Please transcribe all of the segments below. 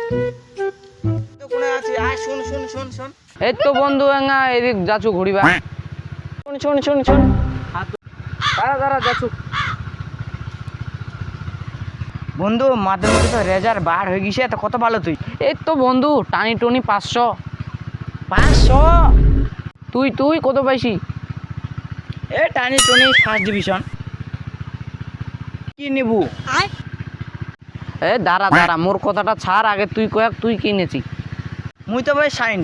তো কোনে আছে? আয় শুন শুন শুন শুন। এই তো বন্ধু এদিক যাচ্ছু ঘুরিবা। শুন শুন শুন শুন, দাঁড়া দাঁড়া যাচ্ছু। বন্ধু মাধ্যমিকে তো রেজাল্ট বার হয়ে গেছে, তো কত ভালো তুই? এই তো বন্ধু টানি টনি 500। 500? তুই তুই কত পাইছি? এ টানি টনি ফার্স্ট ডিভিশন। কি নেবু? এ দাঁড়া দাঁড়া, মোর কথাটা ছাড়, আগে তুই কয়েক তুই কিনেছি। মুই তো ভাই সাইন্স।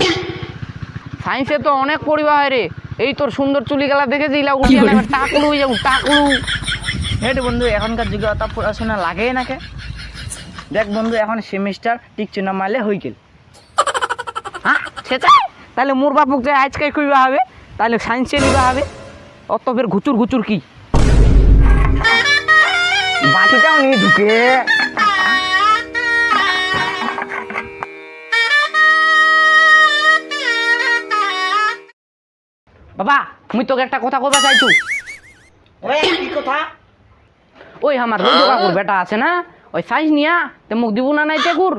সায়েন্সে তো অনেক পড়িবা হয় রে। এই তোর সুন্দর চুলি গেলা দেখেছি, উঠিয়ে নেবে টাকলু যাবো টাকলু। হেট বন্ধু, এখনকার যুগে অত পড়াশোনা লাগে নাকি? দেখ বন্ধু, এখন সেমিস্টার টিকছে না মারলে হয়ে গেল। হ্যাঁ সেটা তাহলে মোর বাপুক যে আজকে কইবা হবে, তাহলে সায়েন্সে নিবা হবে। অত ফের ঘুচুর ঘুচুর কি? বাটিটাও নিয়ে ঢুকে। বাবা মুই তোকে একটা কথা কইবা চাইছু। ওই কি কথা? ওই আমার রোজ কাকুর বেটা আছে না, ওই সাইজ নিয়া তে মুখ দিব না নাই টেকুর।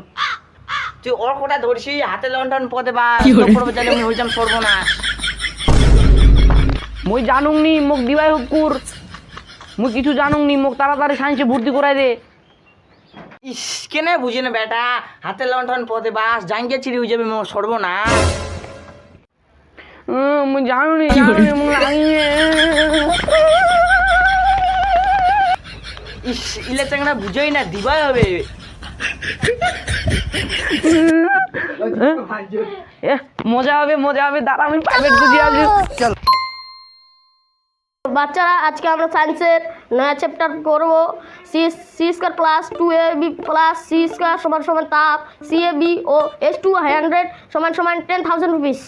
তুই ওর কথা ধরছি, হাতে লন্ডন পদে বা পড়বে চাইলে আমি হইতাম সর্বনাশ। মুই জানুং নি মোক দিবাই হুকুর, মুই কিছু জানুং নি, মোক তাড়াতাড়ি সায়েন্সে ভর্তি করাই দে। ইস কেনে বুঝি না বেটা, হাতে লন্ডন পদে বাস জাঙ্গিয়ে চিড়ি হয়ে যাবে মোর সর্বনাশ। মুই জানু নি মুখ লাগিয়ে। ইস ইলে চাংনা বুঝোই না, দিবাই হবে। এ মজা হবে মজা হবে, দাঁড়া আমি প্রাইভেট খুঁজে আসি। চল বাচ্চারা, আজকে আমরা সায়েন্সের নয়া চ্যাপ্টার করব। C c square plus 2ab plus c square সমান সমান তাপ CAB ও H200 সমান সমান 10,000 রুপিস।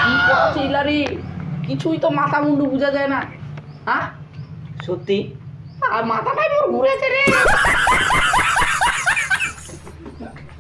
কি করছিস ইলারি? কিছুই তো মাথা মুন্ডু বোঝা যায় না। হ্যাঁ সত্যি? আর মাথাটাই মোর ঘুরেছে রে।